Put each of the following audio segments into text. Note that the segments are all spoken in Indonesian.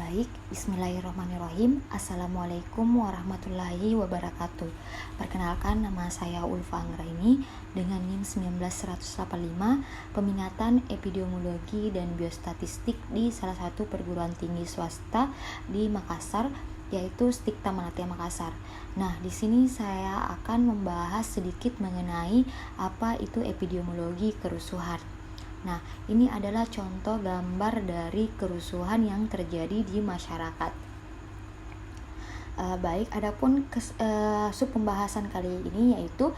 Baik, bismillahirrahmanirrahim. Assalamualaikum warahmatullahi wabarakatuh. Perkenalkan, nama saya Ulfa Anggraini dengan NIM 19185, peminatan epidemiologi dan biostatistik di salah satu perguruan tinggi swasta di Makassar, yaitu Stikta Manatea Makassar. Nah, di sini saya akan membahas sedikit mengenai apa itu epidemiologi kerusuhan. Nah, ini adalah contoh gambar dari kerusuhan yang terjadi di masyarakat. Baik, adapun sub pembahasan kali ini yaitu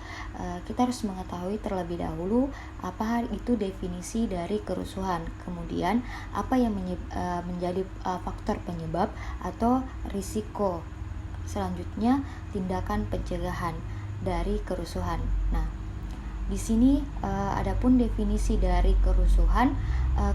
kita harus mengetahui terlebih dahulu apa itu definisi dari kerusuhan, kemudian apa yang menjadi faktor penyebab atau risiko. Selanjutnya, tindakan pencegahan dari kerusuhan. Nah, di sini adapun definisi dari kerusuhan,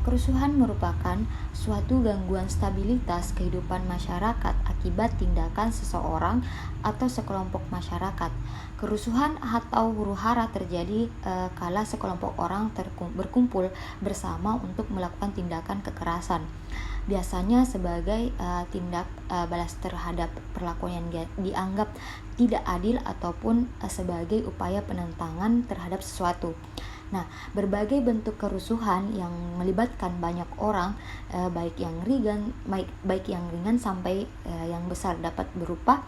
kerusuhan merupakan suatu gangguan stabilitas kehidupan masyarakat akibat tindakan seseorang atau sekelompok masyarakat. Kerusuhan atau huru-hara terjadi kala sekelompok orang berkumpul bersama untuk melakukan tindakan kekerasan, biasanya sebagai tindak balas terhadap perlakuan yang dianggap tidak adil ataupun sebagai upaya penentangan terhadap sesuatu. Nah, berbagai bentuk kerusuhan yang melibatkan banyak orang, baik yang ringan sampai yang besar, dapat berupa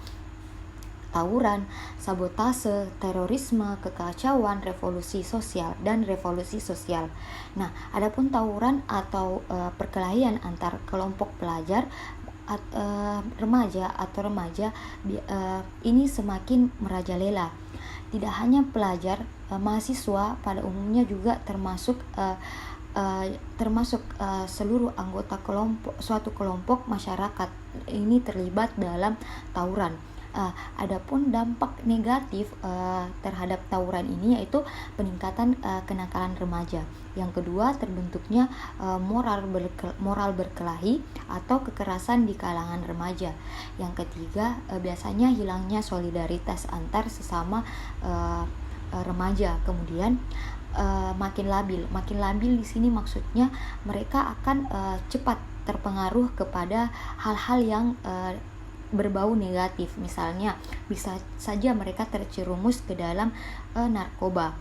tawuran, sabotase, terorisme, kekacauan, revolusi sosial, dan revolusi sosial. Nah, adapun tawuran atau perkelahian antar kelompok pelajar remaja ini semakin merajalela. Tidak hanya pelajar, mahasiswa pada umumnya juga termasuk seluruh anggota suatu kelompok masyarakat ini terlibat dalam tawuran. Adapun dampak negatif terhadap tawuran ini yaitu peningkatan kenakalan remaja. Yang kedua, terbentuknya moral berkelahi atau kekerasan di kalangan remaja. Yang ketiga, biasanya hilangnya solidaritas antar sesama remaja. Kemudian makin labil di sini maksudnya mereka akan cepat terpengaruh kepada hal-hal yang berbau negatif. Misalnya bisa saja mereka terjerumus ke dalam narkoba.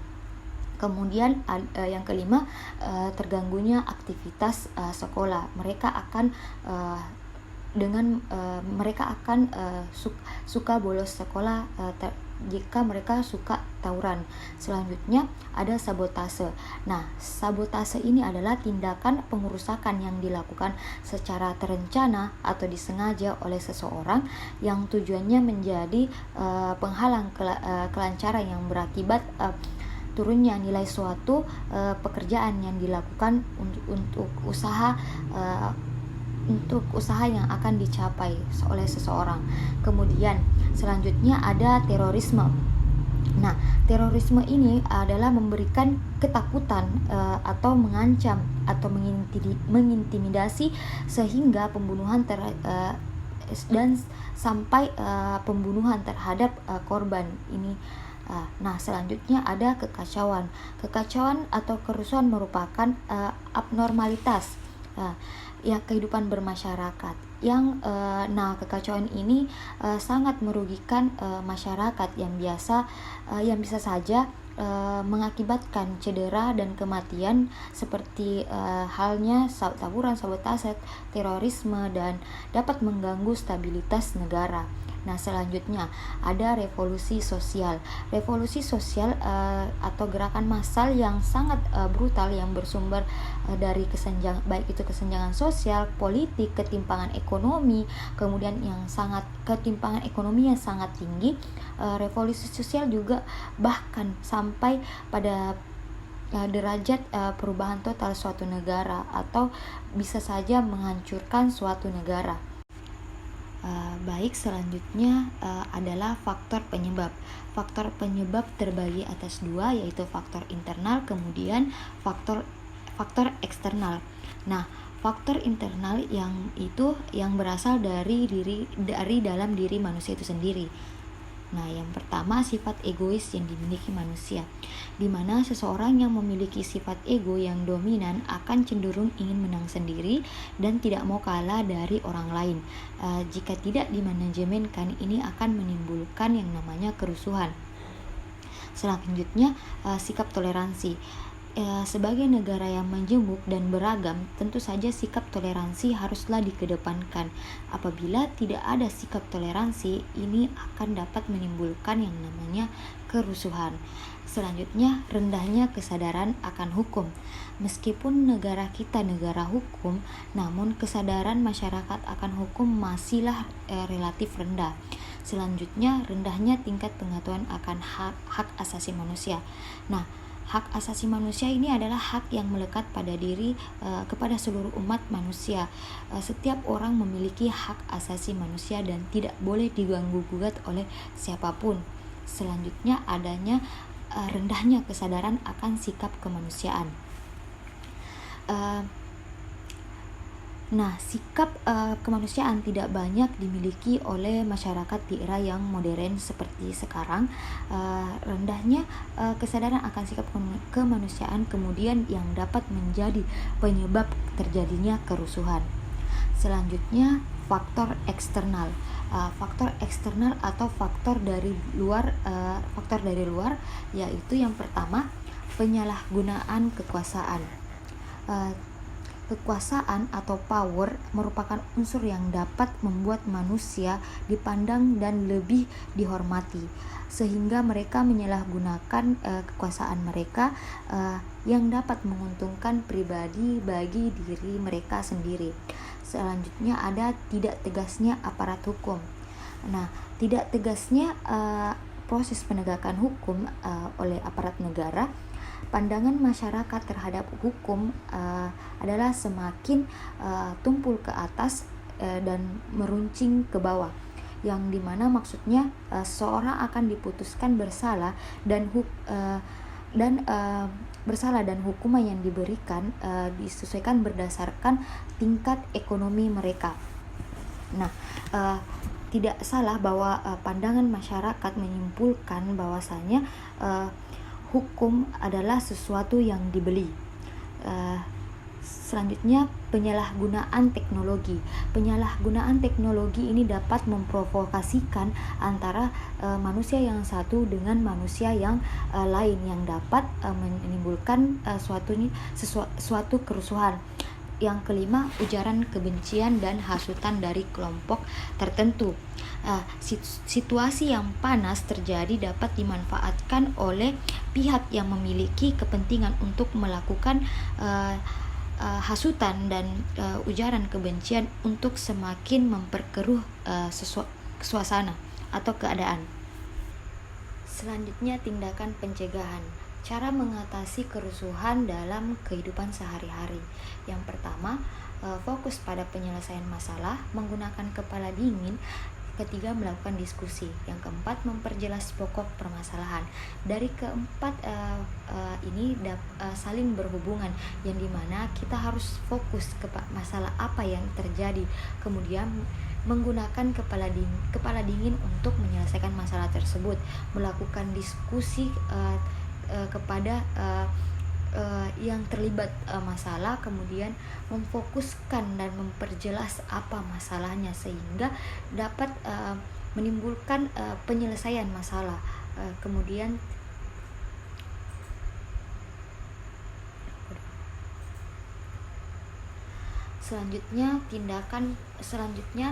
Kemudian yang kelima, terganggunya aktivitas sekolah. Mereka akan suka bolos sekolah jika mereka suka tawuran. Selanjutnya ada sabotase. Nah, sabotase ini adalah tindakan pengerusakan yang dilakukan secara terencana atau disengaja oleh seseorang yang tujuannya menjadi penghalang kelancaran yang berakibat turunnya nilai suatu pekerjaan yang dilakukan untuk usaha yang akan dicapai oleh seseorang. Kemudian selanjutnya ada terorisme. Nah, terorisme ini adalah memberikan ketakutan atau mengancam atau mengintimidasi sehingga pembunuhan dan sampai pembunuhan terhadap korban ini. Nah, selanjutnya ada kekacauan. Kekacauan atau kerusuhan merupakan abnormalitas kehidupan bermasyarakat yang kekacauan ini sangat merugikan masyarakat yang bisa saja mengakibatkan cedera dan kematian seperti halnya tawuran, sabotase, terorisme, dan dapat mengganggu stabilitas negara. Nah, selanjutnya ada revolusi sosial. Revolusi sosial atau gerakan massal yang sangat brutal yang bersumber dari kesenjangan sosial, politik, ketimpangan ekonomi, kemudian ketimpangan ekonomi yang sangat tinggi. Revolusi sosial juga bahkan sampai pada derajat perubahan total suatu negara atau bisa saja menghancurkan suatu negara. Baik, selanjutnya adalah faktor penyebab. Faktor penyebab terbagi atas dua, yaitu faktor internal, kemudian faktor eksternal. Nah, faktor internal yang berasal dari dalam diri manusia itu sendiri. Nah, yang pertama sifat egois yang dimiliki manusia, di mana seseorang yang memiliki sifat ego yang dominan akan cenderung ingin menang sendiri dan tidak mau kalah dari orang lain. Jika tidak dimanajemenkan, ini akan menimbulkan yang namanya kerusuhan. Selanjutnya, sikap toleransi. Sebagai negara yang majemuk dan beragam, tentu saja sikap toleransi haruslah dikedepankan. Apabila tidak ada sikap toleransi, ini akan dapat menimbulkan yang namanya kerusuhan. Selanjutnya, rendahnya kesadaran akan hukum. Meskipun negara kita negara hukum, namun kesadaran masyarakat akan hukum masihlah relatif rendah. Selanjutnya, rendahnya tingkat pengetahuan akan hak asasi manusia. Nah, hak asasi manusia ini adalah hak yang melekat pada diri kepada seluruh umat manusia. Setiap orang memiliki hak asasi manusia dan tidak boleh diganggu-gugat oleh siapapun. Selanjutnya, adanya rendahnya kesadaran akan sikap kemanusiaan. Nah, sikap kemanusiaan tidak banyak dimiliki oleh masyarakat di era yang modern seperti sekarang. Rendahnya kesadaran akan sikap kemanusiaan kemudian yang dapat menjadi penyebab terjadinya kerusuhan. Selanjutnya, faktor eksternal. Faktor eksternal atau faktor dari luar, yaitu yang pertama, penyalahgunaan kekuasaan. Kekuasaan atau power merupakan unsur yang dapat membuat manusia dipandang dan lebih dihormati, sehingga mereka menyalahgunakan kekuasaan mereka yang dapat menguntungkan pribadi bagi diri mereka sendiri. Selanjutnya, ada tidak tegasnya aparat hukum. Nah, tidak tegasnya proses penegakan hukum oleh aparat negara. Pandangan masyarakat terhadap hukum adalah semakin tumpul ke atas dan meruncing ke bawah, yang dimana maksudnya seorang akan diputuskan bersalah dan hukuman yang diberikan disesuaikan berdasarkan tingkat ekonomi mereka. Nah, tidak salah bahwa pandangan masyarakat menyimpulkan bahwasanya hukum adalah sesuatu yang dibeli. Selanjutnya, penyalahgunaan teknologi. Penyalahgunaan teknologi ini dapat memprovokasikan antara manusia yang satu dengan manusia yang lain, yang dapat menimbulkan suatu kerusuhan. Yang kelima, ujaran kebencian dan hasutan dari kelompok tertentu. Situasi yang panas terjadi dapat dimanfaatkan oleh pihak yang memiliki kepentingan untuk melakukan hasutan dan ujaran kebencian untuk semakin memperkeruh suasana atau keadaan. Selanjutnya, tindakan pencegahan. Cara mengatasi kerusuhan dalam kehidupan sehari-hari. Yang pertama, fokus pada penyelesaian masalah menggunakan kepala dingin. Ketiga, melakukan diskusi. Yang keempat, memperjelas pokok permasalahan. Dari keempat ini saling berhubungan, yang dimana kita harus fokus ke masalah apa yang terjadi, kemudian menggunakan kepala dingin untuk menyelesaikan masalah tersebut, melakukan diskusi kepada yang terlibat masalah, kemudian memfokuskan dan memperjelas apa masalahnya sehingga dapat menimbulkan penyelesaian masalah. Kemudian Selanjutnya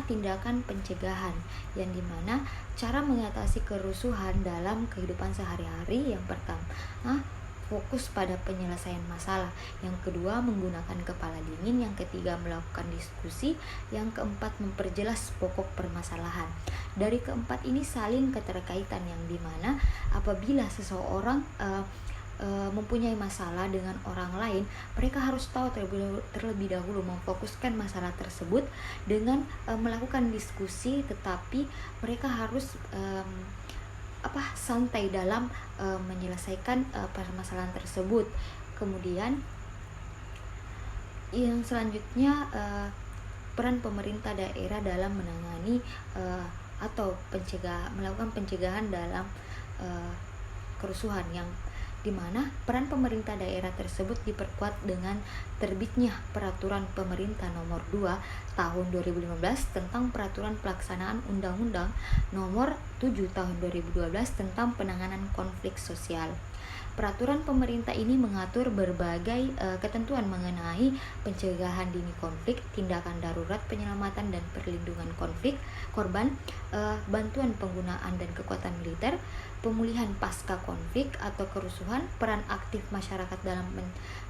tindakan pencegahan, yang dimana cara mengatasi kerusuhan dalam kehidupan sehari-hari. Yang pertama, fokus pada penyelesaian masalah. Yang kedua, menggunakan kepala dingin. Yang ketiga, melakukan diskusi. Yang keempat, memperjelas pokok permasalahan. Dari keempat ini saling keterkaitan, yang dimana apabila seseorang mempunyai masalah dengan orang lain, mereka harus tahu terlebih dahulu memfokuskan masalah tersebut dengan melakukan diskusi, tetapi mereka harus santai dalam menyelesaikan permasalahan tersebut. Kemudian yang selanjutnya, peran pemerintah daerah dalam menangani atau melakukan pencegahan dalam kerusuhan, yang dimana peran pemerintah daerah tersebut diperkuat dengan terbitnya Peraturan Pemerintah Nomor 2 Tahun 2015 tentang Peraturan Pelaksanaan Undang-Undang Nomor 7 Tahun 2012 tentang Penanganan Konflik Sosial. Peraturan pemerintah ini mengatur berbagai ketentuan mengenai pencegahan dini konflik, tindakan darurat, penyelamatan dan perlindungan korban, bantuan penggunaan dan kekuatan militer, pemulihan pasca konflik atau kerusuhan, peran aktif masyarakat dalam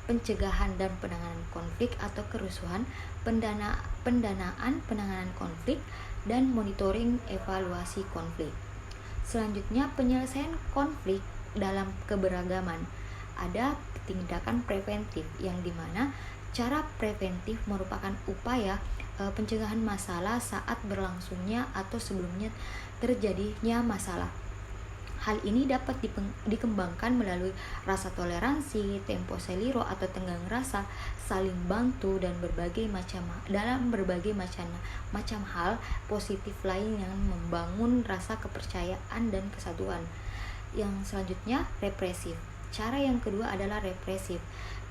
pencegahan dan penanganan konflik atau kerusuhan, pendanaan penanganan konflik, dan monitoring evaluasi konflik. Selanjutnya, penyelesaian konflik dalam keberagaman. Ada tindakan preventif, yang dimana cara preventif merupakan upaya pencegahan masalah saat berlangsungnya atau sebelumnya terjadinya masalah. Hal ini dapat dikembangkan melalui rasa toleransi, tempo seliro atau tenggang rasa, saling bantu, dan berbagai macam hal positif lain yang membangun rasa kepercayaan dan kesatuan. Yang selanjutnya, represif. Cara yang kedua adalah represif.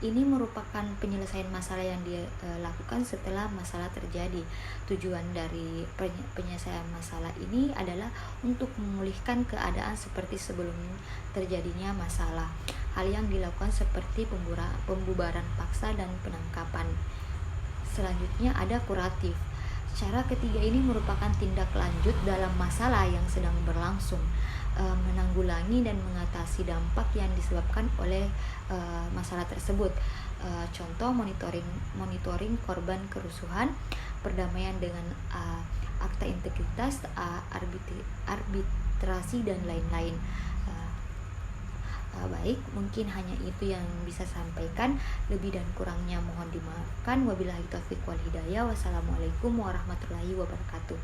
Ini merupakan penyelesaian masalah yang dilakukan setelah masalah terjadi. Tujuan dari penyelesaian masalah ini adalah untuk memulihkan keadaan seperti sebelum terjadinya masalah. Hal yang dilakukan seperti pembubaran paksa dan penangkapan. Selanjutnya ada kuratif. Cara ketiga ini merupakan tindak lanjut dalam masalah yang sedang berlangsung, menanggulangi dan mengatasi dampak yang disebabkan oleh masalah tersebut. Contoh monitoring korban kerusuhan, perdamaian dengan akta integritas, arbitrasi dan lain-lain. Baik, mungkin hanya itu yang bisa sampaikan. Lebih dan kurangnya mohon dimaafkan. Wabillahi taufiq wal hidayah. Wassalamualaikum warahmatullahi wabarakatuh.